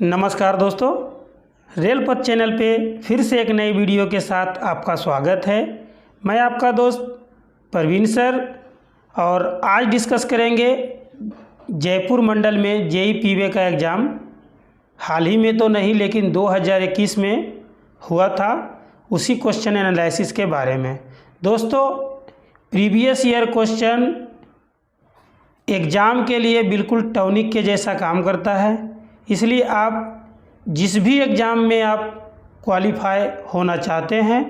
नमस्कार दोस्तों, रेल पथ चैनल पे फिर से एक नई वीडियो के साथ आपका स्वागत है। मैं आपका दोस्त प्रवीण सर और आज डिस्कस करेंगे जयपुर मंडल में जेई पीवे का एग्ज़ाम। हाल ही में तो नहीं लेकिन 2021 में हुआ था, उसी क्वेश्चन एनालिसिस के बारे में। दोस्तों, प्रीवियस ईयर क्वेश्चन एग्ज़ाम के लिए बिल्कुल टॉनिक के जैसा काम करता है, इसलिए आप जिस भी एग्ज़ाम में आप क्वालिफाई होना चाहते हैं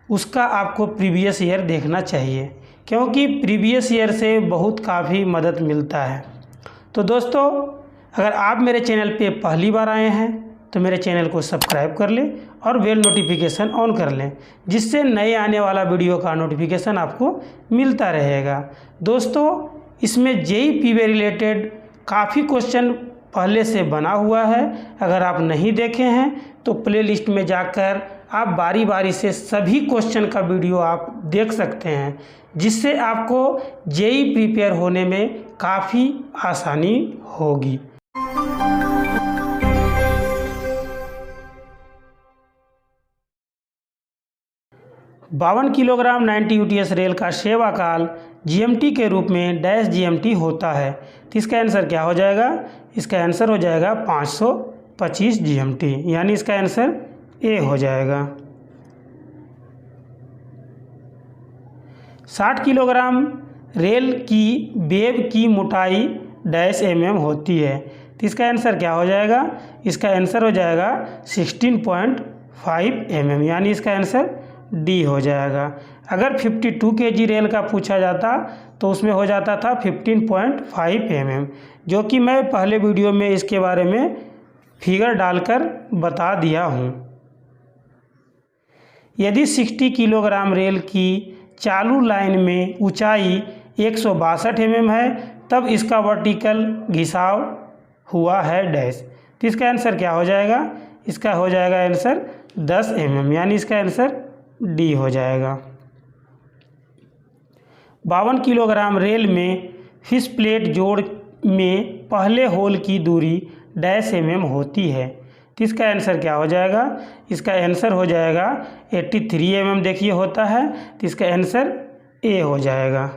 उसका आपको प्रीवियस ईयर देखना चाहिए, क्योंकि प्रीवियस ईयर से बहुत काफ़ी मदद मिलता है। तो दोस्तों, अगर आप मेरे चैनल पे पहली बार आए हैं तो मेरे चैनल को सब्सक्राइब कर लें और बेल नोटिफिकेशन ऑन कर लें, जिससे नए आने वाला वीडियो का नोटिफिकेशन आपको मिलता रहेगा। दोस्तों, इसमें जेई पीवे रिलेटेड काफ़ी क्वेश्चन पहले से बना हुआ है। अगर आप नहीं देखे हैं तो प्लेलिस्ट में जाकर आप बारी बारी से सभी क्वेश्चन का वीडियो आप देख सकते हैं, जिससे आपको जेई प्रिपेयर होने में काफ़ी आसानी होगी। 52 किलोग्राम 90 यूटीएस रेल का सेवा काल जीएमटी के रूप में डैश जीएमटी होता है, तो इसका आंसर क्या हो जाएगा? इसका आंसर हो जाएगा 525 जीएमटी, यानी इसका आंसर ए हो जाएगा। 60 किलोग्राम रेल की वेब की मोटाई डैश एमएम होती है, तो इसका आंसर क्या हो जाएगा? इसका आंसर हो जाएगा 16.5 एमएम, यानी इसका आंसर डी हो जाएगा। अगर 52 केजी रेल का पूछा जाता तो उसमें हो जाता था 15.5 एमएम, जो कि मैं पहले वीडियो में इसके बारे में फिगर डालकर बता दिया हूँ। यदि 60 किलोग्राम रेल की चालू लाइन में ऊंचाई 162 एमएम है, तब इसका वर्टिकल घिसाव हुआ है डैश, तो इसका आंसर क्या हो जाएगा? इसका हो जाएगा आंसर 10 एमएम, यानी इसका आंसर डी हो जाएगा। 52 किलोग्राम रेल में फिश प्लेट जोड़ में पहले होल की दूरी डैश एमएम होती है, तो इसका आंसर क्या हो जाएगा? इसका आंसर हो जाएगा 83 एमएम, देखिए होता है, तो इसका आंसर ए हो जाएगा।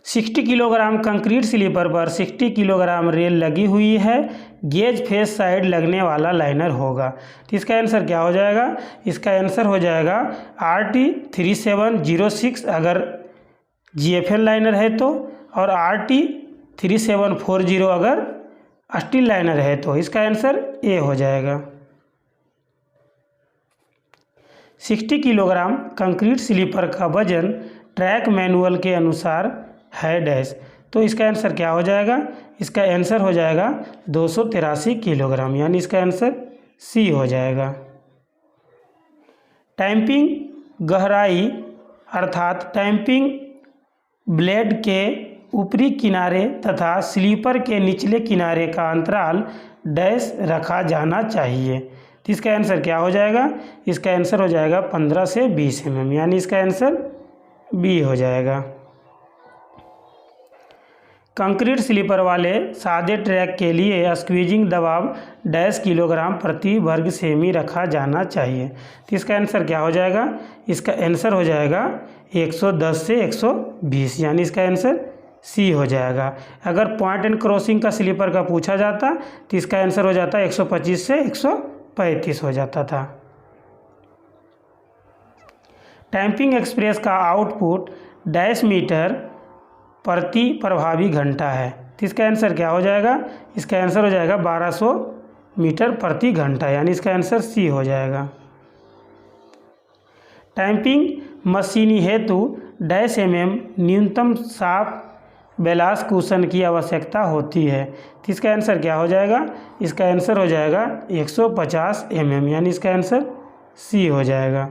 60 किलोग्राम कंक्रीट स्लीपर पर 60 किलोग्राम रेल लगी हुई है, गेज फेस साइड लगने वाला लाइनर होगा, तो इसका आंसर क्या हो जाएगा? इसका आंसर हो जाएगा RT 3706 अगर GFL लाइनर है तो, और RT 3740 अगर स्टील लाइनर है तो। इसका आंसर ए हो जाएगा। 60 किलोग्राम कंक्रीट स्लीपर का वजन ट्रैक मैनुअल के अनुसार है डैश, तो इसका आंसर क्या हो जाएगा? इसका आंसर हो जाएगा 283 किलोग्राम, यानी इसका आंसर सी हो जाएगा। टैंपिंग गहराई अर्थात टैंपिंग ब्लेड के ऊपरी किनारे तथा स्लीपर के निचले किनारे का अंतराल डैश रखा जाना चाहिए, तो इसका आंसर क्या हो जाएगा? इसका आंसर हो जाएगा 15 से 20 एमएम, यानी इसका आंसर बी हो जाएगा। कंक्रीट स्लीपर वाले सादे ट्रैक के लिए स्क्वीजिंग दबाव डैश किलोग्राम प्रति वर्ग सेमी रखा जाना चाहिए, तो इसका आंसर क्या हो जाएगा? इसका आंसर हो जाएगा 110 से 120, यानी इसका आंसर सी हो जाएगा। अगर पॉइंट एंड क्रॉसिंग का स्लीपर का पूछा जाता तो इसका आंसर हो जाता 125 से 135 हो जाता था। टैंपिंग एक्सप्रेस का आउटपुट डैश मीटर प्रति प्रभावी घंटा है, तो इसका आंसर क्या हो जाएगा? इसका आंसर हो जाएगा 1200 मीटर प्रति घंटा, यानी इसका आंसर सी हो जाएगा। टैंपिंग मशीनी हेतु डैश एमएम न्यूनतम साफ बेलास कुशन की आवश्यकता होती है, तो इसका आंसर क्या हो जाएगा? इसका आंसर हो जाएगा 150 एमएम, यानी इसका आंसर सी हो जाएगा।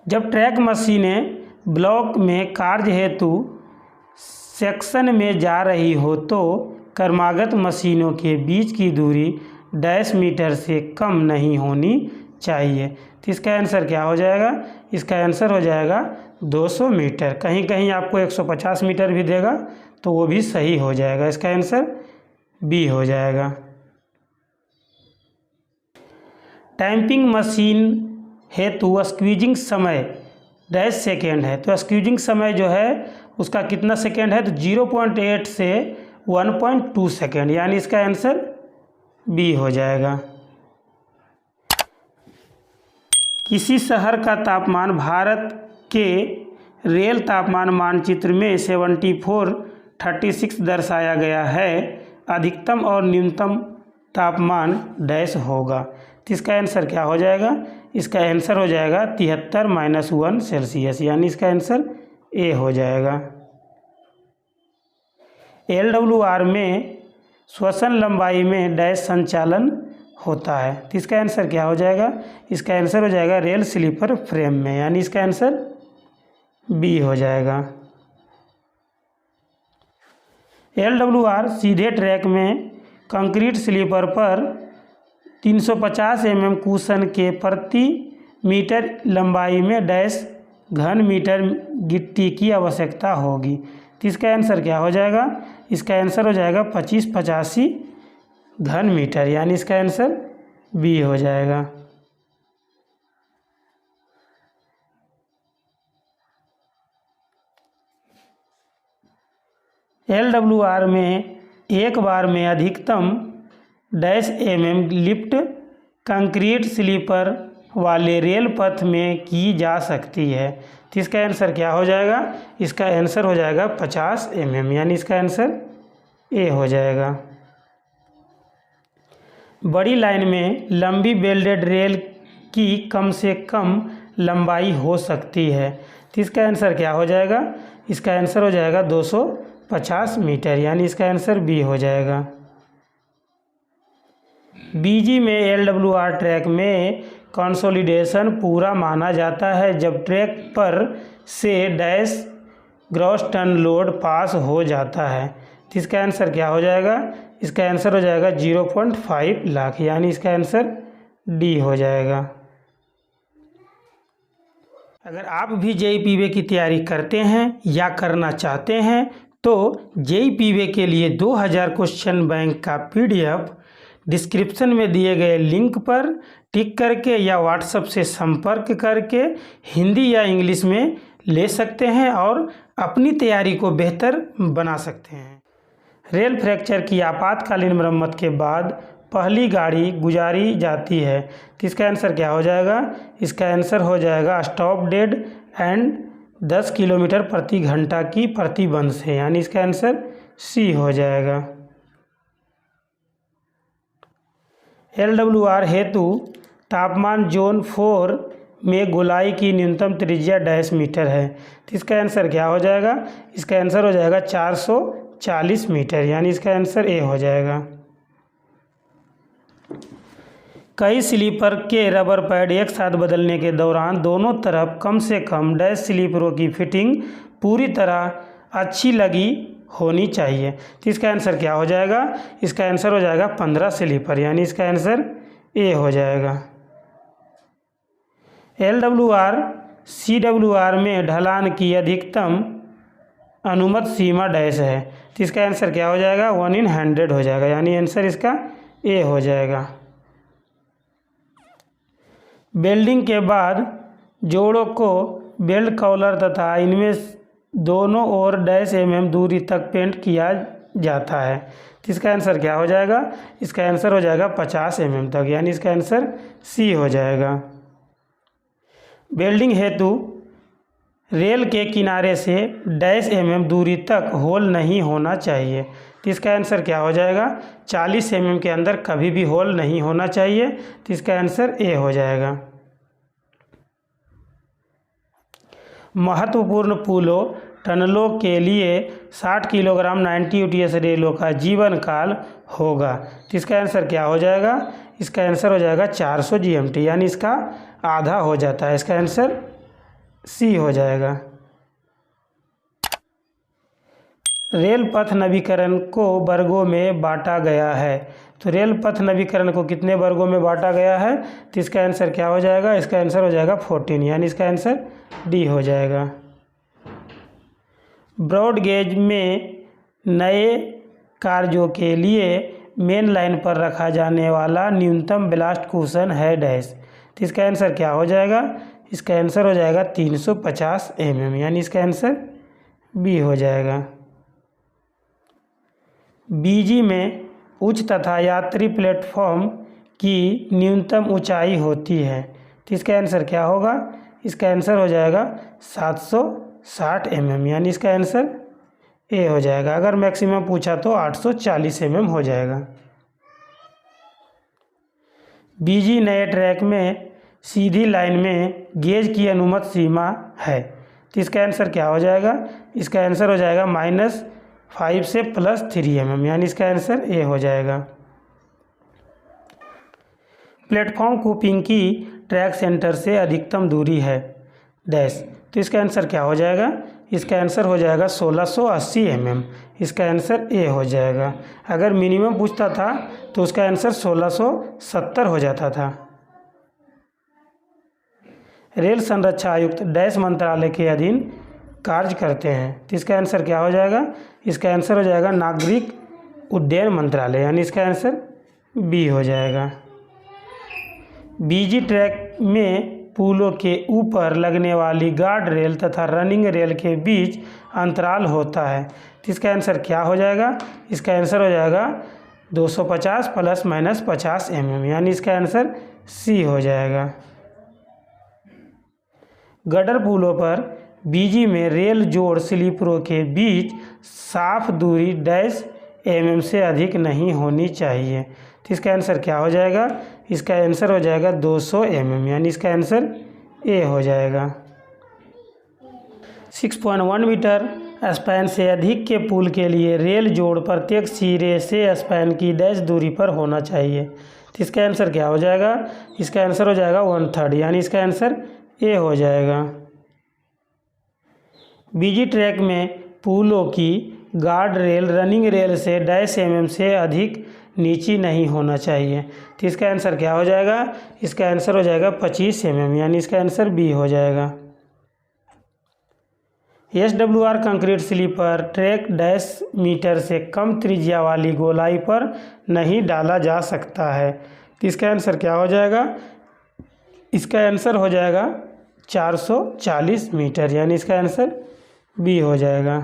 जब ट्रैक मशीनें ब्लॉक में कार्य हेतु सेक्शन में जा रही हो तो क्रमागत मशीनों के बीच की दूरी डैश मीटर से कम नहीं होनी चाहिए, तो इसका आंसर क्या हो जाएगा? इसका आंसर हो जाएगा 200 मीटर। कहीं कहीं आपको 150 मीटर भी देगा, तो वो भी सही हो जाएगा। इसका आंसर बी हो जाएगा। टैंपिंग मशीन हेतु स्क्वीजिंग समय डैश सेकेंड है, तो स्क्वीजिंग समय जो है उसका कितना सेकेंड है, तो 0.8 से 1.2 सेकेंड, यानी इसका आंसर बी हो जाएगा। किसी शहर का तापमान भारत के रेल तापमान मानचित्र में 7436 दर्शाया गया है। अधिकतम और न्यूनतम तापमान डैश होगा, तो इसका आंसर क्या हो जाएगा, इसका आंसर हो जाएगा 73-1 सेल्सियस, यानी इसका आंसर ए हो जाएगा। LWR में श्वसन लंबाई में डैश संचालन होता है, तो इसका आंसर क्या हो जाएगा, इसका आंसर हो जाएगा रेल स्लीपर फ्रेम में, यानी इसका आंसर बी हो जाएगा। LWR सीधे ट्रैक में कंक्रीट स्लीपर पर 350 mm कुशन के प्रति मीटर लंबाई में डैश घन मीटर गिट्टी की आवश्यकता होगी, तो इसका आंसर क्या हो जाएगा, इसका आंसर हो जाएगा 2585 घन मीटर, यानी इसका आंसर बी हो जाएगा। LWR में एक बार में अधिकतम डैश लिफ्ट कंक्रीट स्लीपर वाले रेल पथ में की जा सकती है, तो इसका आंसर क्या हो जाएगा, इसका आंसर हो जाएगा 50 यानी इसका आंसर ए हो जाएगा। बड़ी लाइन में लंबी बेल्डेड रेल की कम से कम लंबाई हो सकती है, तो इसका आंसर क्या हो जाएगा, इसका आंसर हो जाएगा 250 मीटर, यानी इसका आंसर बी हो जाएगा। बीजी में LWR ट्रैक में कंसोलिडेशन पूरा माना जाता है जब ट्रैक पर से डैश ग्रॉस टन लोड पास हो जाता है, तो इसका आंसर क्या हो जाएगा, इसका आंसर हो जाएगा 0.5 लाख, यानी इसका आंसर डी हो जाएगा। अगर आप भी JEE की तैयारी करते हैं या करना चाहते हैं तो JEE के लिए 2000 क्वेश्चन बैंक का PDF डिस्क्रिप्शन में दिए गए लिंक पर टिक करके या व्हाट्सएप से संपर्क करके हिंदी या इंग्लिश में ले सकते हैं और अपनी तैयारी को बेहतर बना सकते हैं। रेल फ्रैक्चर की आपातकालीन मरम्मत के बाद पहली गाड़ी गुजारी जाती है, तो इसका आंसर क्या हो जाएगा, इसका आंसर हो जाएगा स्टॉप डेड एंड 10 किलोमीटर प्रति घंटा की प्रतिबंध से, यानी इसका आंसर सी हो जाएगा। LWR हेतु तापमान जोन 4 में गोलाई की न्यूनतम त्रिज्या डैश मीटर है, तो इसका आंसर क्या हो जाएगा, इसका आंसर हो जाएगा 440 मीटर, यानी इसका आंसर ए हो जाएगा। कई स्लीपर के रबर पैड एक साथ बदलने के दौरान दोनों तरफ कम से कम डैश स्लीपरों की फिटिंग पूरी तरह अच्छी लगी होनी चाहिए, तो इसका आंसर क्या हो जाएगा, इसका आंसर हो जाएगा 15 स्लीपर, यानी इसका आंसर ए हो जाएगा। LWR CWR में ढलान की अधिकतम अनुमत सीमा डैश है, तो इसका आंसर क्या हो जाएगा, 1/100 हो जाएगा, यानी आंसर इसका ए हो जाएगा। वेल्डिंग के बाद जोड़ों को बेल्ट कॉलर तथा इनमें दोनों ओर डैश दूरी तक पेंट किया जाता है, तो इसका आंसर क्या हो जाएगा, इसका आंसर हो जाएगा 50 तक, यानी इसका आंसर सी हो जाएगा। वेल्डिंग हेतु रेल के किनारे से डैश दूरी तक होल नहीं होना चाहिए, तो इसका आंसर क्या हो जाएगा, 40 के अंदर कभी भी होल नहीं होना चाहिए, तो इसका आंसर ए हो जाएगा। महत्वपूर्ण पुलों टनलों के लिए 60 किलोग्राम 90 UTS रेलों का जीवन काल होगा, तो इसका आंसर क्या हो जाएगा, इसका आंसर हो जाएगा 400 GMT, यानी इसका आधा हो जाता है, इसका आंसर सी हो जाएगा। रेल पथ नवीकरण को वर्गों में बांटा गया है, तो रेल पथ नवीकरण को कितने वर्गों में बांटा गया है, तो इसका आंसर क्या हो जाएगा, इसका आंसर हो जाएगा 14, यानी इसका आंसर डी हो जाएगा। ब्रॉड गेज में नए कार्यों के लिए मेन लाइन पर रखा जाने वाला न्यूनतम ब्लास्ट कुशन है डैश। तो इसका आंसर क्या हो जाएगा? इसका आंसर हो जाएगा 350 mm, यानी इसका आंसर बी हो जाएगा। बीजी में उच्च तथा यात्री प्लेटफॉर्म की न्यूनतम ऊंचाई होती है। तो इसका आंसर क्या होगा? इसका आंसर हो जाएगा 760 mm, यानी इसका आंसर ए हो जाएगा। अगर मैक्सिमम पूछा तो 840 mm हो जाएगा। बीजी नए ट्रैक में सीधी लाइन में गेज की अनुमत सीमा है। तो इसका आंसर क्या हो जाएगा? इसका आंसर हो जाएगा -5 से +3 mm, यानी इसका आंसर ए हो जाएगा। प्लेटफॉर्म कूपिंग की ट्रैक सेंटर से अधिकतम दूरी है डैश। तो इसका आंसर क्या हो जाएगा? इसका आंसर हो जाएगा 1680 mm, इसका आंसर ए हो जाएगा। अगर मिनिमम पूछता था तो उसका आंसर 1670 हो जाता था। रेल संरक्षा आयुक्त डैश मंत्रालय के अधीन कार्य करते हैं। तो इसका आंसर क्या हो जाएगा? इसका आंसर हो जाएगा नागरिक उड्डयन मंत्रालय, यानी इसका आंसर बी हो जाएगा। बीजी ट्रैक में पुलों के ऊपर लगने वाली गार्ड रेल तथा रनिंग रेल के बीच अंतराल होता है। तो इसका आंसर क्या हो जाएगा? इसका आंसर हो जाएगा 250 ± 50 mm, यानी इसका आंसर सी हो जाएगा। गडर पुलों पर बीजी में रेल जोड़ स्लीपरों के बीच साफ दूरी डैश mm से अधिक नहीं होनी चाहिए। तो इसका आंसर क्या हो जाएगा? इसका आंसर हो जाएगा 200 mm, यानी इसका आंसर ए हो जाएगा। 6.1 मीटर स्पैन से अधिक के पुल के लिए रेल जोड़ प्रत्येक सिरे से स्पैन की डैश दूरी पर होना चाहिए। तो इसका आंसर क्या हो जाएगा? इसका आंसर हो जाएगा 1/3, यानी इसका आंसर ए हो जाएगा। बीजी ट्रैक में पुलों की गार्ड रेल रनिंग रेल से डैश mm से अधिक नीची नहीं होना चाहिए। तो इसका आंसर क्या हो जाएगा? इसका आंसर हो जाएगा 25 mm, यानी इसका आंसर बी हो जाएगा। SWR concrete sleeper track dash meter से कम त्रिज्या वाली गोलाई पर नहीं डाला जा सकता है। तो इसका आंसर क्या हो जाएगा? इसका आंसर हो जाएगा 440 मीटर, यानी इसका आंसर बी हो जाएगा।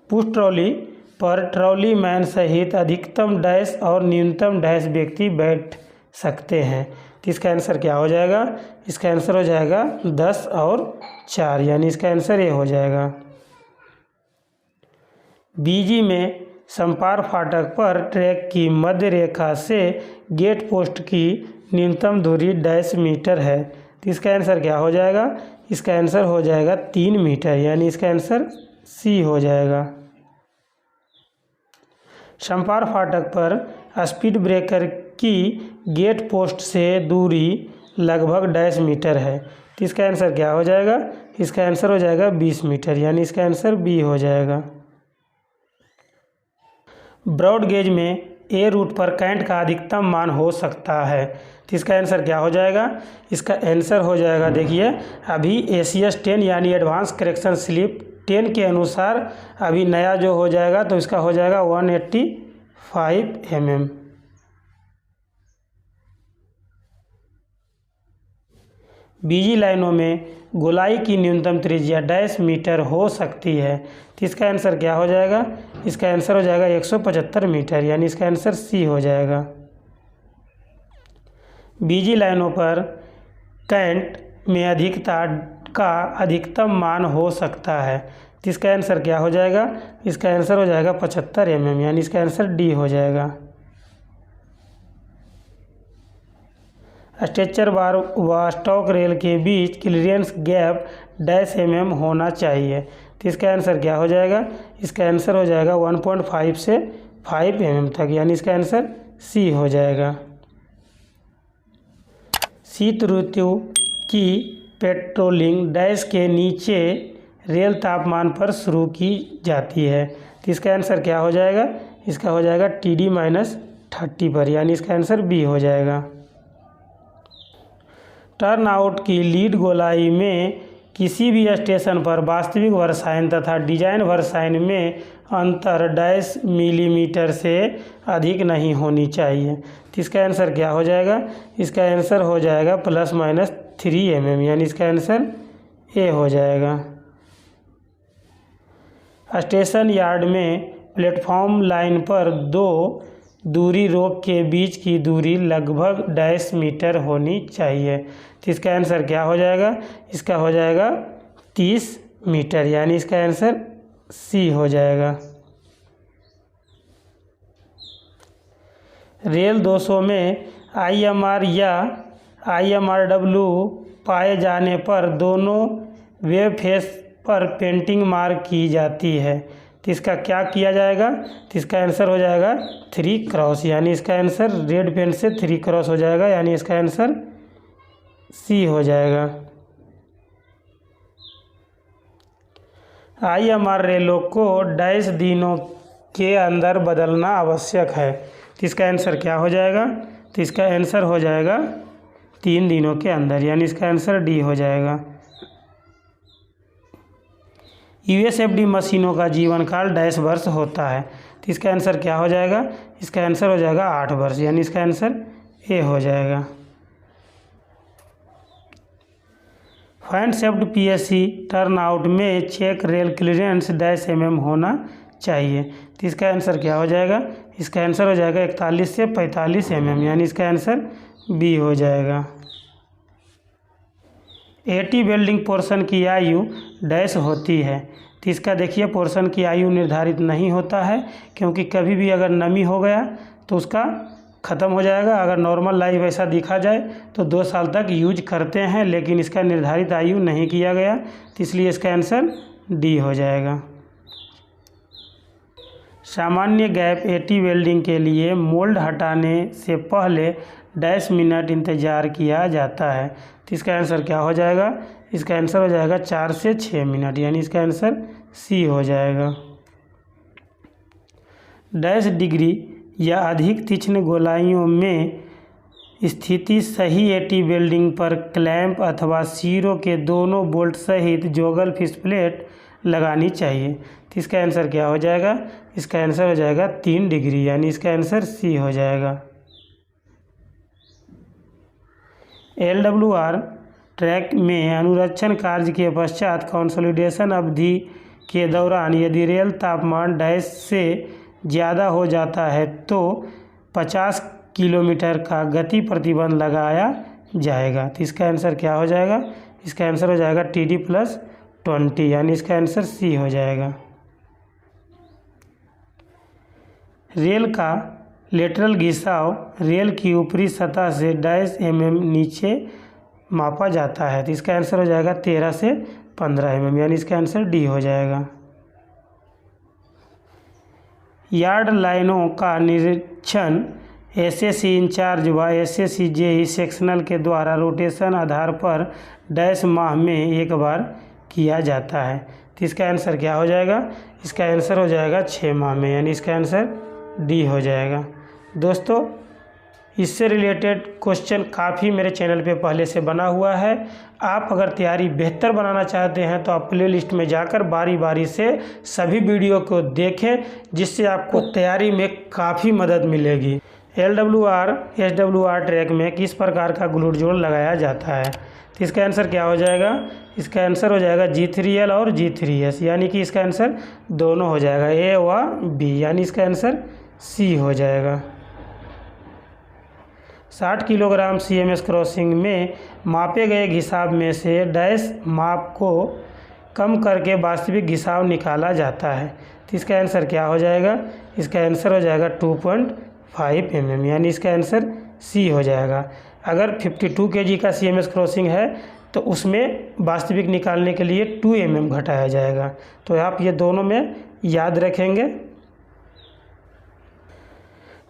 पुश ट्रॉली पर ट्रॉली मैन सहित अधिकतम डैश और न्यूनतम डैश व्यक्ति बैठ सकते हैं। तो इसका आंसर क्या हो जाएगा? इसका आंसर हो जाएगा 10 और 4, यानी इसका आंसर ए हो जाएगा। बीजी में संपार फाटक पर ट्रैक की मध्य रेखा से गेट पोस्ट की न्यूनतम दूरी डैश मीटर है। तो इसका आंसर क्या हो जाएगा? इसका आंसर हो जाएगा 3 मीटर, यानी इसका आंसर सी हो जाएगा। संपार फाटक पर स्पीड ब्रेकर की गेट पोस्ट से दूरी लगभग डैश मीटर है। तो इसका आंसर क्या हो जाएगा? इसका आंसर हो जाएगा 20 मीटर, यानी इसका आंसर बी हो जाएगा। ब्रॉड गेज में ए रूट पर कैंट का अधिकतम मान हो सकता है। तो इसका आंसर क्या हो जाएगा? इसका आंसर हो जाएगा, देखिए अभी ACS 10 यानी एडवांस करेक्शन स्लिप 10 के अनुसार अभी नया जो हो जाएगा तो इसका हो जाएगा 185 mm। बीजी लाइनों में गोलाई की न्यूनतम त्रिज्या डैश मीटर हो सकती है। तो इसका आंसर क्या हो जाएगा? इसका आंसर हो जाएगा 175 मीटर, यानी इसका आंसर सी हो जाएगा। बीजी लाइनों पर कैंट में अधिकता का अधिकतम मान हो सकता है। तो इसका आंसर क्या हो जाएगा? इसका आंसर हो जाएगा 75 mm, यानी इसका आंसर डी हो जाएगा। स्ट्रेचर बार व स्टॉक रेल के बीच क्लियरेंस गैप डैश mm होना चाहिए। तो इसका आंसर क्या हो जाएगा? इसका आंसर हो जाएगा 1.5 से 5 mm तक, यानी इसका आंसर सी हो जाएगा। शीत ऋतु की पेट्रोलिंग डैश के नीचे रेल तापमान पर शुरू की जाती है। तो इसका आंसर क्या हो जाएगा? इसका हो जाएगा TD -30 पर, यानी इसका आंसर बी हो जाएगा। टर्न आउट की लीड गोलाई में किसी भी स्टेशन पर वास्तविक वर्षायन तथा डिजाइन वर्षायन में अंतर डैश मिलीमीटर से अधिक नहीं होनी चाहिए। तो इसका आंसर क्या हो जाएगा? इसका आंसर हो जाएगा ±3 mm, यानी इसका आंसर ए हो जाएगा। स्टेशन यार्ड में प्लेटफॉर्म लाइन पर दो दूरी रोक के बीच की दूरी लगभग डैश मीटर होनी चाहिए। तो इसका आंसर क्या हो जाएगा? इसका हो जाएगा 30 मीटर, यानी इसका आंसर सी हो जाएगा। रेल 200 में IMR या IMRW पाए जाने पर दोनों वेब फेस पर पेंटिंग मार्क की जाती है। तो इसका क्या किया जाएगा? तो इसका आंसर हो जाएगा 3 क्रॉस, यानी इसका आंसर रेड पेन से 3 क्रॉस हो जाएगा, यानी इसका आंसर सी हो जाएगा। IMR रेलों को डैश दिनों के अंदर बदलना आवश्यक है। तो इसका आंसर क्या हो जाएगा? तो इसका आंसर हो जाएगा 3 दिनों के अंदर, यानी इसका आंसर डी हो जाएगा। USFD मशीनों का जीवन काल डैश वर्ष होता है। तो इसका आंसर क्या हो जाएगा? इसका आंसर हो जाएगा 8 वर्ष, यानी इसका आंसर ए हो जाएगा। फैन-शेफ्ट PSC टर्नआउट में check rail clearance dash mm होना चाहिए। तो इसका आंसर क्या हो जाएगा? इसका आंसर हो जाएगा 41 से 45 mm, यानी इसका आंसर बी हो जाएगा। AT वेल्डिंग पोर्शन की आयु डैश होती है। तो इसका देखिए पोर्शन की आयु निर्धारित नहीं होता है, क्योंकि कभी भी अगर नमी हो गया तो उसका ख़त्म हो जाएगा। अगर नॉर्मल लाइफ ऐसा देखा जाए तो 2 साल तक यूज करते हैं, लेकिन इसका निर्धारित आयु नहीं किया गया, तो इसलिए इसका आंसर डी हो जाएगा। सामान्य गैप AT वेल्डिंग के लिए मोल्ड हटाने से पहले डैश मिनट इंतज़ार किया जाता है। तो इसका आंसर क्या हो जाएगा? इसका आंसर हो जाएगा 4 से 6 मिनट, यानी इसका आंसर सी हो जाएगा। डैश डिग्री या अधिक तीक्ष्ण गोलाइयों में स्थिति सही AT वेल्डिंग पर क्लैंप अथवा सीरों के दोनों बोल्ट सहित जोगल फिश प्लेट लगानी चाहिए। तो इसका आंसर क्या हो जाएगा? इसका आंसर हो जाएगा 3 डिग्री, यानी इसका आंसर सी हो जाएगा। LWR ट्रैक में अनुरक्षण कार्य के पश्चात कंसोलिडेशन अवधि के दौरान यदि रेल तापमान डैश से ज़्यादा हो जाता है तो 50 किलोमीटर का गति प्रतिबंध लगाया जाएगा। तो इसका आंसर क्या हो जाएगा? इसका आंसर हो जाएगा TD+20, यानी इसका आंसर सी हो जाएगा। रेल का लेटरल घिसाव रेल की ऊपरी सतह से डैश mm नीचे मापा जाता है। तो इसका आंसर हो जाएगा 13 से 15 mm, यानी इसका आंसर डी हो जाएगा। यार्ड लाइनों का निरीक्षण SSC इंचार्ज व SSC JE सेक्शनल के द्वारा रोटेशन आधार पर डैश माह में एक बार किया जाता है। तो इसका आंसर क्या हो जाएगा? इसका आंसर हो जाएगा 6 माह में, यानी इसका आंसर डी हो जाएगा। दोस्तों, इससे रिलेटेड क्वेश्चन काफ़ी मेरे चैनल पे पहले से बना हुआ है। आप अगर तैयारी बेहतर बनाना चाहते हैं तो आप प्लेलिस्ट में जाकर बारी बारी से सभी वीडियो को देखें, जिससे आपको तैयारी में काफ़ी मदद मिलेगी। LWR SWR ट्रैक में किस प्रकार का ग्लूट जोड़ लगाया जाता है? तो इसका आंसर क्या हो जाएगा? इसका आंसर हो जाएगा G3L और G3S, यानी कि इसका आंसर दोनों हो जाएगा, A व B, यानी इसका आंसर सी हो जाएगा। 60 किलोग्राम CMS क्रॉसिंग में मापे गए घिसाव में से डैश माप को कम करके वास्तविक घिसाव निकाला जाता है। तो इसका आंसर क्या हो जाएगा? इसका आंसर हो जाएगा 2.5 mm, यानी इसका आंसर सी हो जाएगा। अगर 52 kg का CMS क्रॉसिंग है तो उसमें वास्तविक निकालने के लिए 2 mm घटाया जाएगा। तो आप ये दोनों में याद रखेंगे।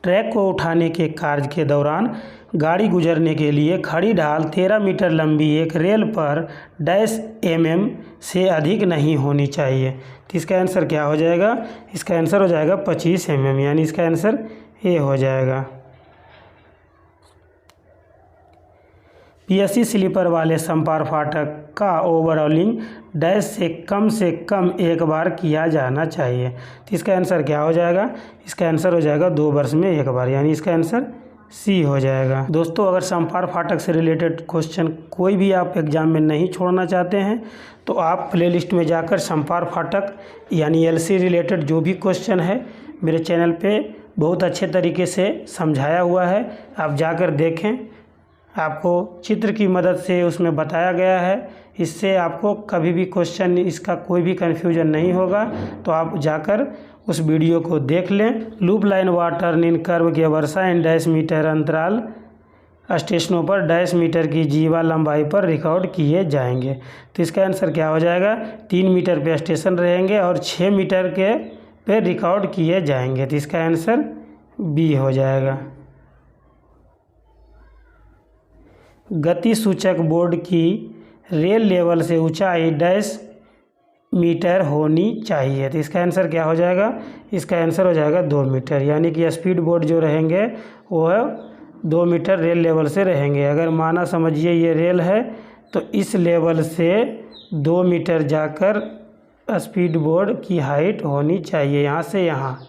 ट्रैक को उठाने के कार्य के दौरान गाड़ी गुजरने के लिए खड़ी ढाल 13 मीटर लंबी एक रेल पर डैश mm से अधिक नहीं होनी चाहिए। तो इसका आंसर क्या हो जाएगा? इसका आंसर हो जाएगा 25 mm, यानी इसका आंसर ए हो जाएगा। PSC स्लीपर वाले समपार फाटक का ओवरऑलिंग डैश से कम एक बार किया जाना चाहिए। तो इसका आंसर क्या हो जाएगा? इसका आंसर हो जाएगा 2 वर्ष में एक बार, यानी इसका आंसर सी हो जाएगा। दोस्तों, अगर समपार फाटक से रिलेटेड क्वेश्चन कोई भी आप एग्ज़ाम में नहीं छोड़ना चाहते हैं तो आप प्लेलिस्ट में जाकर समपार फाटक यानी LC रिलेटेड जो भी क्वेश्चन है मेरे चैनल पे बहुत अच्छे तरीके से समझाया हुआ है, आप जाकर देखें। आपको चित्र की मदद से उसमें बताया गया है, इससे आपको कभी भी क्वेश्चन इसका कोई भी कन्फ्यूजन नहीं होगा। तो आप जाकर उस वीडियो को देख लें। Loop line water in curve के वर्षा इन डैश मीटर अंतराल स्टेशनों पर डैश मीटर की जीवा लंबाई पर रिकॉर्ड किए जाएंगे। तो इसका आंसर क्या हो जाएगा? 3 मीटर पे स्टेशन रहेंगे और 6 मीटर के पे रिकॉर्ड किए जाएंगे। तो इसका आंसर बी हो जाएगा। गति सूचक बोर्ड की रेल लेवल से ऊंचाई डैश मीटर होनी चाहिए। तो इसका आंसर क्या हो जाएगा? इसका आंसर हो जाएगा 2 मीटर, यानी कि स्पीड बोर्ड जो रहेंगे वो 2 मीटर रेल लेवल से रहेंगे। अगर माना समझिए ये रेल है तो इस लेवल से 2 मीटर जाकर स्पीड बोर्ड की हाइट होनी चाहिए, यहाँ से यहाँ।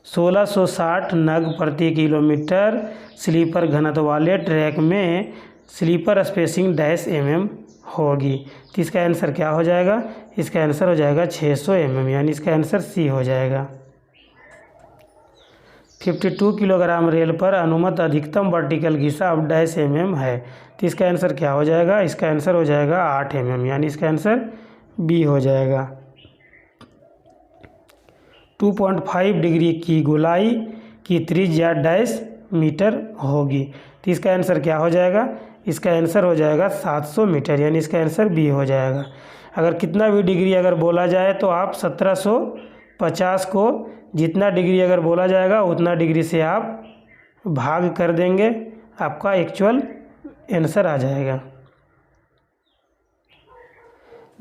1660 नग प्रति किलोमीटर स्लीपर घनत्व वाले ट्रैक में स्लीपर स्पेसिंग डैश mm होगी। तो इसका आंसर क्या हो जाएगा? इसका आंसर हो जाएगा 600 mm, यानी इसका आंसर सी हो जाएगा। 52 किलोग्राम रेल पर अनुमत अधिकतम वर्टिकल घिसाव डैश mm है। तो इसका आंसर क्या हो जाएगा? इसका आंसर हो जाएगा 8 mm, यानी इसका आंसर बी हो जाएगा। 2.5 डिग्री की गोलाई की त्रिज्या डैश मीटर होगी। तो इसका आंसर क्या हो जाएगा? इसका आंसर हो जाएगा 700 मीटर, यानी इसका आंसर बी हो जाएगा। अगर कितना भी डिग्री अगर बोला जाए तो आप 1750 को जितना डिग्री अगर बोला जाएगा उतना डिग्री से आप भाग कर देंगे, आपका एक्चुअल आंसर आ जाएगा।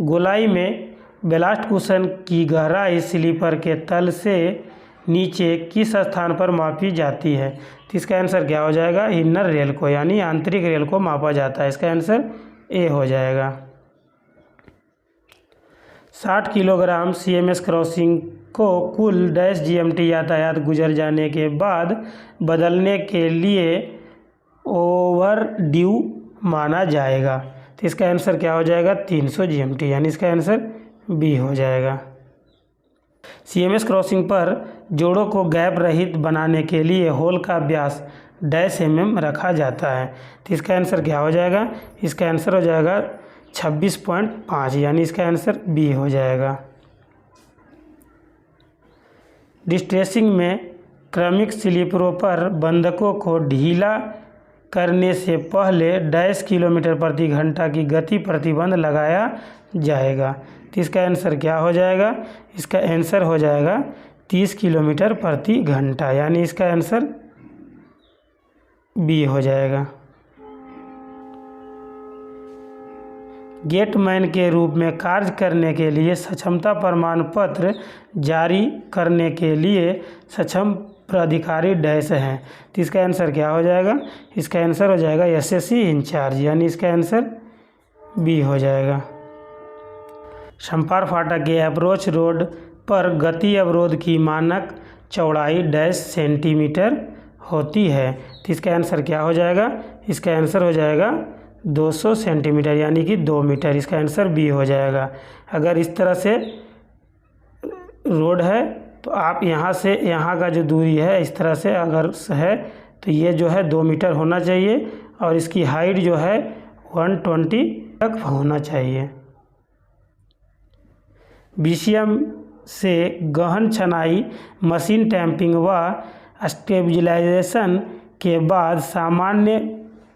गोलाई में बैलास्ट कुशन की गहराई स्लीपर के तल से नीचे किस स्थान पर मापी जाती है? तो इसका आंसर क्या हो जाएगा? इनर रेल को, यानी आंतरिक रेल को मापा जाता है। इसका आंसर ए हो जाएगा। 60 किलोग्राम CMS क्रॉसिंग को कुल डैश GMT यातायात गुजर जाने के बाद बदलने के लिए ओवर ड्यू माना जाएगा। तो इसका आंसर क्या हो जाएगा? 300 GMT, यानी इसका आंसर बी हो जाएगा। CMS क्रॉसिंग पर जोड़ों को गैप रहित बनाने के लिए होल का व्यास डैश mm रखा जाता है। तो इसका आंसर क्या हो जाएगा? इसका आंसर हो जाएगा 26.5, यानी इसका आंसर बी हो जाएगा। डिस्ट्रेसिंग में क्रमिक स्लीपरों पर बंधकों को ढीला करने से पहले डैश किलोमीटर प्रति घंटा की गति प्रतिबंध लगाया जाएगा। तो इसका आंसर क्या हो जाएगा? इसका आंसर हो जाएगा 30 किलोमीटर प्रति घंटा, यानी इसका आंसर बी हो जाएगा। गेटमैन के रूप में कार्य करने के लिए सक्षमता प्रमाण पत्र जारी करने के लिए सक्षम प्राधिकारी डैश हैं। तो इसका आंसर क्या हो जाएगा? इसका आंसर हो जाएगा SSC इंचार्ज, यानी इसका आंसर बी हो जाएगा। समपार फाटक के अप्रोच रोड पर गति अवरोध की मानक चौड़ाई डैश सेंटीमीटर होती है। तो इसका आंसर क्या हो जाएगा? इसका आंसर हो जाएगा 200 सेंटीमीटर, यानी कि 2 मीटर। इसका आंसर बी हो जाएगा। अगर इस तरह से रोड है तो आप यहाँ से यहाँ का जो दूरी है इस तरह से अगर है तो ये जो है 2 मीटर होना चाहिए और इसकी हाइट जो है 120 तक होना चाहिए। BCM से गहन छनाई मशीन टैंपिंग व स्टेबलाइजेशन के बाद सामान्य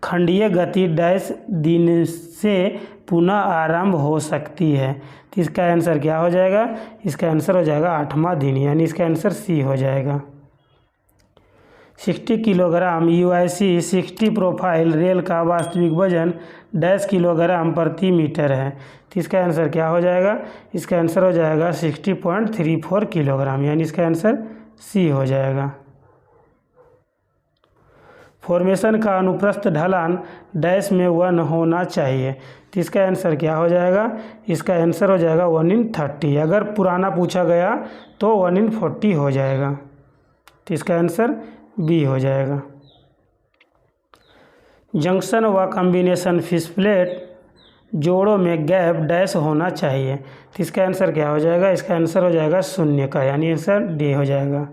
खंडीय गति डैश दिन से पुनः आरंभ हो सकती है। तो इसका आंसर क्या हो जाएगा? इसका आंसर हो जाएगा 8वां दिन, यानी इसका आंसर सी हो जाएगा। 60 किलोग्राम UIC 60 प्रोफाइल रेल का वास्तविक वजन डैश किलोग्राम प्रति मीटर है। तो इसका आंसर क्या हो जाएगा? इसका आंसर हो जाएगा 60.34 किलोग्राम, यानी इसका आंसर सी हो जाएगा। फॉर्मेशन का अनुप्रस्थ ढलान डैश में 1 होना चाहिए। तो इसका आंसर क्या हो जाएगा? इसका आंसर हो जाएगा 1/30। अगर पुराना पूछा गया तो 1/40 हो जाएगा। तो इसका आंसर बी हो जाएगा। जंक्शन व कॉम्बिनेशन फिश प्लेट जोड़ों में गैप डैश होना चाहिए। तो इसका आंसर क्या हो जाएगा? इसका आंसर हो जाएगा 0 का, यानी आंसर डी हो जाएगा।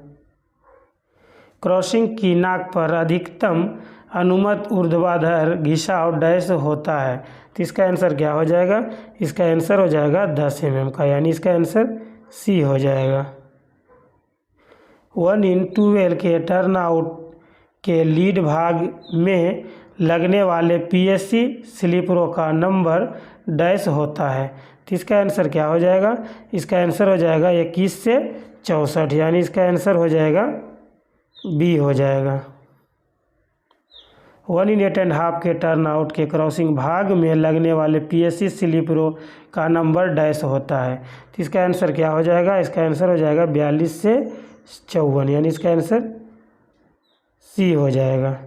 क्रॉसिंग की नाक पर अधिकतम अनुमत ऊर्ध्वाधर घिसाव डैश होता है। तो इसका आंसर क्या हो जाएगा? इसका आंसर हो जाएगा 10 mm का, यानी इसका आंसर सी हो जाएगा। 1/12 के टर्नआउट के लीड भाग में लगने वाले पीएससी स्लीपरों का नंबर डैश होता है। तो इसका आंसर क्या हो जाएगा? इसका आंसर हो जाएगा 21 से 64, यानी इसका आंसर हो जाएगा बी हो जाएगा। 1/8.5 के टर्नआउट के क्रॉसिंग भाग में लगने वाले पीएससी स्लीपरों का नंबर डैश होता है। तो इसका आंसर क्या हो जाएगा? इसका आंसर हो जाएगा 42 से 54, यानी इसका आंसर सी हो जाएगा।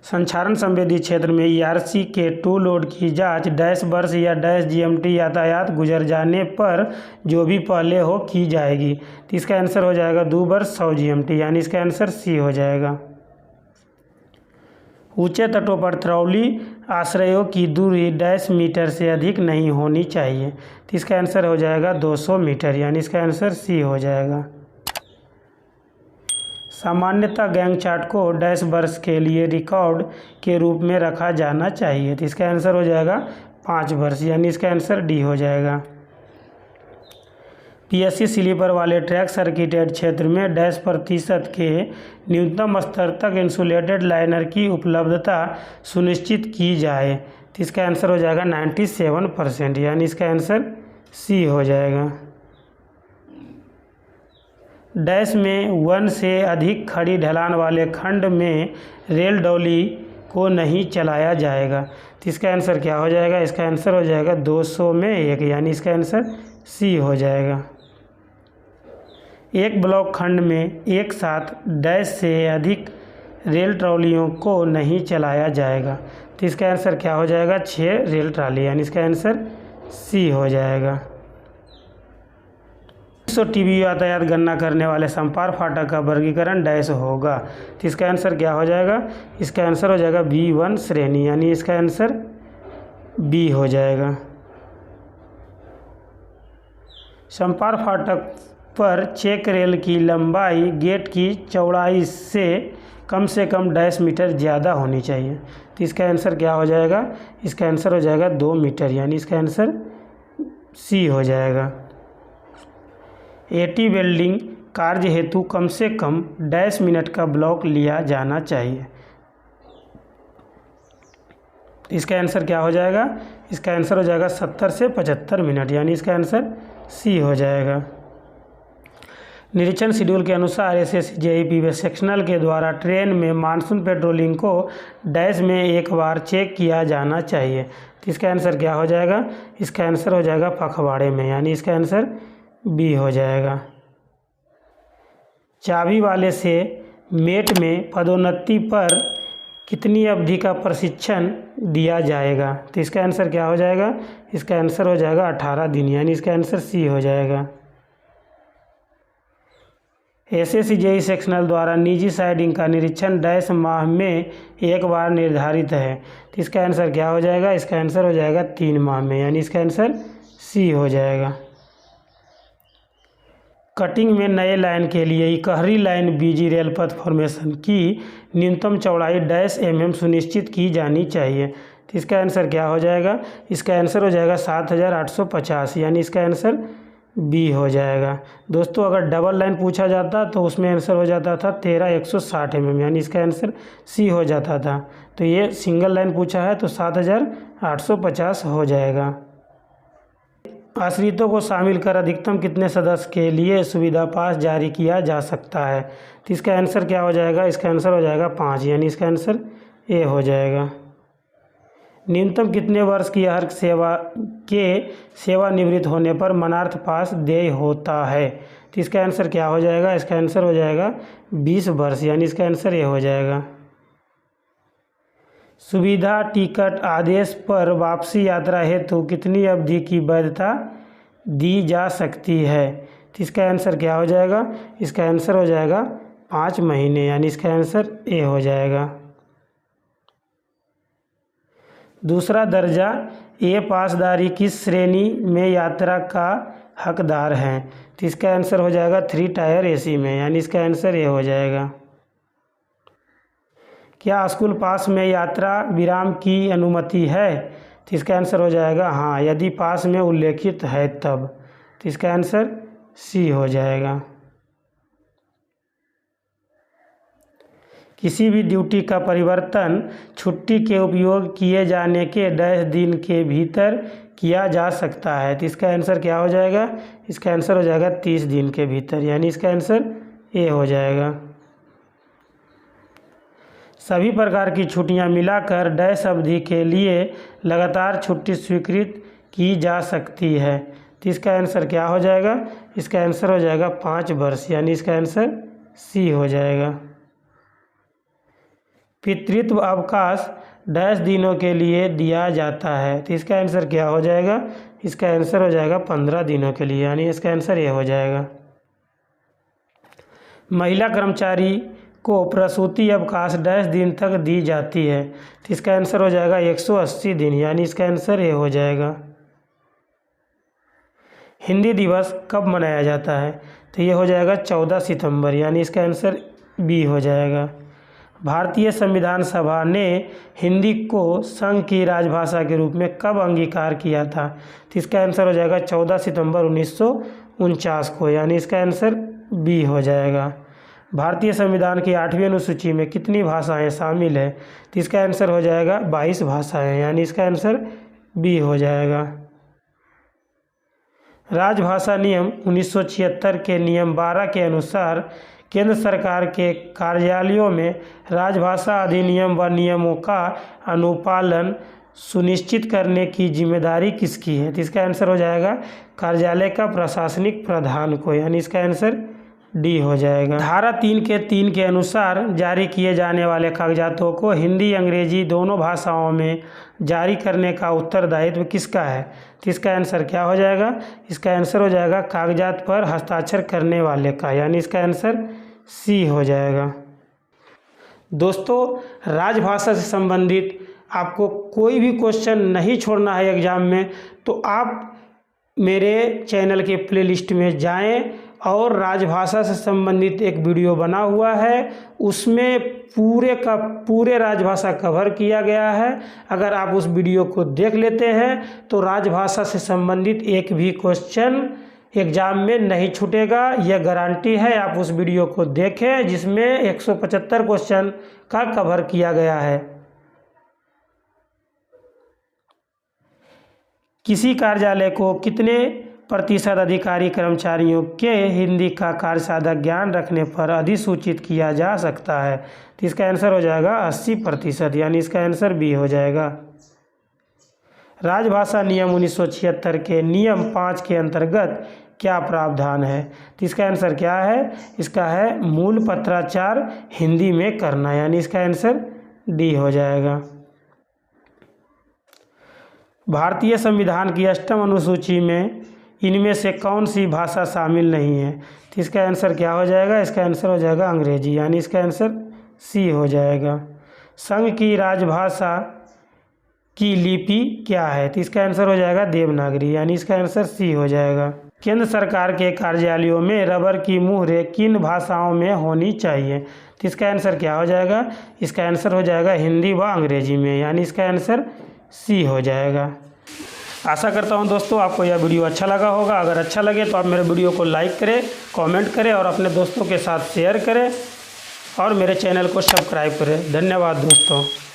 संचारण संवेदी क्षेत्र में ईआरसी के टू लोड की जांच डैश वर्ष या डैश जीएमटी यातायात गुजर जाने पर जो भी पहले हो की जाएगी। तो इसका आंसर हो जाएगा 2 वर्ष 100 जीएमटी, यानी इसका आंसर सी हो जाएगा। ऊंचे तटों पर त्रिउली आश्रयों की दूरी डैश मीटर से अधिक नहीं होनी चाहिए। तो इसका आंसर हो जाएगा 200 मीटर, यानी इसका आंसर सी हो जाएगा। सामान्यतः गैंग चार्ट को डैश वर्ष के लिए रिकॉर्ड के रूप में रखा जाना चाहिए। तो इसका आंसर हो जाएगा 5 वर्ष, यानी इसका आंसर डी हो जाएगा। पीएससी स्लीपर वाले ट्रैक सर्किटेड क्षेत्र में डैश प्रतिशत के न्यूनतम स्तर तक इंसुलेटेड लाइनर की उपलब्धता सुनिश्चित की जाए। तो इसका आंसर हो जाएगा 97%, यानी इसका आंसर सी हो जाएगा। डैश में 1 से अधिक खड़ी ढलान वाले खंड में रेल डॉली को नहीं चलाया जाएगा। तो इसका आंसर क्या हो जाएगा? इसका आंसर हो जाएगा 200 में 1, यानी इसका आंसर सी हो जाएगा। एक ब्लॉक खंड में एक साथ डैश से अधिक रेल ट्रॉलियों को नहीं चलाया जाएगा। तो इसका आंसर क्या हो जाएगा? 6 रेल ट्रॉली, यानी इसका आंसर सी हो जाएगा। टीबी यातायात गणना करने वाले संपार फाटक का वर्गीकरण डैश होगा। तो इसका आंसर क्या हो जाएगा? इसका आंसर हो जाएगा B1 श्रेणी, यानी इसका आंसर बी हो जाएगा। संपार फाटक पर चेक रेल की लंबाई गेट की चौड़ाई से कम डैश मीटर ज़्यादा होनी चाहिए। तो इसका आंसर क्या हो जाएगा? इसका आंसर हो जाएगा 2 मीटर, यानी इसका आंसर सी हो जाएगा। एटी वेल्डिंग कार्य हेतु कम से कम डैश मिनट का ब्लॉक लिया जाना चाहिए। इसका आंसर क्या हो जाएगा? इसका आंसर हो जाएगा 70 से 75 मिनट, यानी इसका आंसर सी हो जाएगा। निरीक्षण शेड्यूल के अनुसार SSJEP सेक्शनल के द्वारा ट्रेन में मानसून पेट्रोलिंग को डैश में एक बार चेक किया जाना चाहिए। तो इसका आंसर क्या हो जाएगा? इसका आंसर हो जाएगा पखवाड़े में, यानी इसका आंसर बी हो जाएगा। चाबी वाले से मेट में पदोन्नति पर कितनी अवधि का प्रशिक्षण दिया जाएगा? तो इसका आंसर क्या हो जाएगा? इसका आंसर हो जाएगा 18 दिन, यानी इसका आंसर सी हो जाएगा। SSJE सेक्शनल द्वारा निजी साइडिंग का निरीक्षण डैश माह में एक बार निर्धारित है। तो इसका आंसर क्या हो जाएगा? इसका आंसर हो जाएगा 3 माह में, यानी इसका आंसर सी हो जाएगा। कटिंग में नए लाइन के लिए इकहरी लाइन बीजी रेलपथ फॉर्मेशन की न्यूनतम चौड़ाई डैश mm सुनिश्चित की जानी चाहिए। तो इसका आंसर क्या हो जाएगा? इसका आंसर हो जाएगा 7850, यानी इसका आंसर बी हो जाएगा। दोस्तों, अगर डबल लाइन पूछा जाता तो उसमें आंसर हो जाता था 13160 mm, यानी इसका आंसर सी हो जाता था। तो ये सिंगल लाइन पूछा है तो 7850 हो जाएगा। आश्रितों को शामिल कर अधिकतम कितने सदस्य के लिए सुविधा पास जारी किया जा सकता है? तो इसका आंसर क्या हो जाएगा? इसका आंसर हो जाएगा 5, यानी इसका आंसर ए हो जाएगा। न्यूनतम कितने वर्ष की सेवानिवृत्त होने पर मनार्थ पास देय होता है? तो इसका आंसर क्या हो जाएगा? इसका आंसर हो जाएगा 20 वर्ष, यानी इसका आंसर ये हो जाएगा। सुविधा टिकट आदेश पर वापसी यात्रा हेतु कितनी अवधि की वैधता दी जा सकती है? तो इसका आंसर क्या हो जाएगा? इसका आंसर हो जाएगा 5 महीने, यानी इसका आंसर ए हो जाएगा। दूसरा दर्जा ए पासदारी किस श्रेणी में यात्रा का हकदार है? तो इसका आंसर हो जाएगा 3 टायर एसी में, यानी इसका आंसर ए हो जाएगा। क्या स्कूल पास में यात्रा विराम की अनुमति है? तो इसका आंसर हो जाएगा हाँ, यदि पास में उल्लेखित है तब। तो इसका आंसर सी हो जाएगा। किसी भी ड्यूटी का परिवर्तन छुट्टी के उपयोग किए जाने के 10 दिन के भीतर किया जा सकता है। तो इसका आंसर क्या हो जाएगा? इसका आंसर हो जाएगा 30 दिन के भीतर, यानी इसका आंसर ए हो जाएगा। सभी प्रकार की छुट्टियां मिलाकर डैश अवधि के लिए लगातार छुट्टी स्वीकृत की जा सकती है। तो इसका आंसर क्या हो जाएगा? इसका आंसर हो जाएगा 5 वर्ष, यानी इसका आंसर सी हो जाएगा। पितृत्व अवकाश डैश दिनों के लिए दिया जाता है। तो इसका आंसर क्या हो जाएगा? इसका आंसर हो जाएगा 15 दिनों के लिए, यानी इसका आंसर ये हो जाएगा। महिला कर्मचारी को प्रसूति अवकाश डैश दिन तक दी जाती है। तो इसका आंसर हो जाएगा 180 दिन, यानी इसका आंसर ये हो जाएगा। हिंदी दिवस कब मनाया जाता है? तो ये हो जाएगा 14 सितंबर, यानी इसका आंसर बी हो जाएगा। भारतीय संविधान सभा ने हिंदी को संघ की राजभाषा के रूप में कब अंगीकार किया था? तो इसका आंसर हो जाएगा 14 सितंबर 1949 को, यानी इसका आंसर बी हो जाएगा। भारतीय संविधान की 8वीं अनुसूची में कितनी भाषाएं शामिल है? तो इसका आंसर हो जाएगा 22 भाषाएं, यानी इसका आंसर बी हो जाएगा। राजभाषा नियम 1976 के नियम 12 के अनुसार केंद्र सरकार के कार्यालयों में राजभाषा अधिनियम व नियमों का अनुपालन सुनिश्चित करने की जिम्मेदारी किसकी है? तो इसका आंसर हो जाएगा कार्यालय का प्रशासनिक प्रधान को, यानी इसका आंसर डी हो जाएगा। धारा 3 के अनुसार जारी किए जाने वाले कागजातों को हिंदी अंग्रेजी दोनों भाषाओं में जारी करने का उत्तरदायित्व किसका है? तो इसका आंसर क्या हो जाएगा? इसका आंसर हो जाएगा कागजात पर हस्ताक्षर करने वाले का, यानी इसका आंसर सी हो जाएगा। दोस्तों, राजभाषा से संबंधित आपको कोई भी क्वेश्चन नहीं छोड़ना है एग्जाम में, तो आप मेरे चैनल के प्लेलिस्ट में जाएं और राजभाषा से संबंधित एक वीडियो बना हुआ है, उसमें पूरे का पूरे राजभाषा कवर किया गया है। अगर आप उस वीडियो को देख लेते हैं तो राजभाषा से संबंधित एक भी क्वेश्चन एग्जाम में नहीं छूटेगा, यह गारंटी है। आप उस वीडियो को देखें जिसमें 175 क्वेश्चन का कवर किया गया है। किसी कार्यालय को कितने प्रतिशत अधिकारी कर्मचारियों के हिंदी का कार्यसाधक ज्ञान रखने पर अधिसूचित किया जा सकता है? तो इसका आंसर हो जाएगा 80%, यानी इसका आंसर बी हो जाएगा। राजभाषा नियम 1976 के नियम 5 के अंतर्गत क्या प्रावधान है? तो इसका आंसर क्या है? इसका है मूल पत्राचार हिंदी में करना, यानी इसका आंसर डी हो जाएगा। भारतीय संविधान की 8वीं अनुसूची में इनमें से कौन सी भाषा शामिल नहीं है? तो इसका आंसर क्या हो जाएगा? इसका आंसर हो जाएगा अंग्रेजी, यानी इसका आंसर सी हो जाएगा। संघ की राजभाषा की लिपि क्या है? तो इसका आंसर हो जाएगा देवनागरी, यानी इसका आंसर सी हो जाएगा। केंद्र सरकार के कार्यालयों में रबर की मुहरें किन भाषाओं में होनी चाहिए? तो इसका आंसर क्या हो जाएगा? इसका आंसर हो जाएगा हिंदी व अंग्रेजी में, यानी इसका आंसर सी हो जाएगा। आशा करता हूं दोस्तों आपको यह वीडियो अच्छा लगा होगा। अगर अच्छा लगे तो आप मेरे वीडियो को लाइक करें, कमेंट करें और अपने दोस्तों के साथ शेयर करें और मेरे चैनल को सब्सक्राइब करें। धन्यवाद दोस्तों।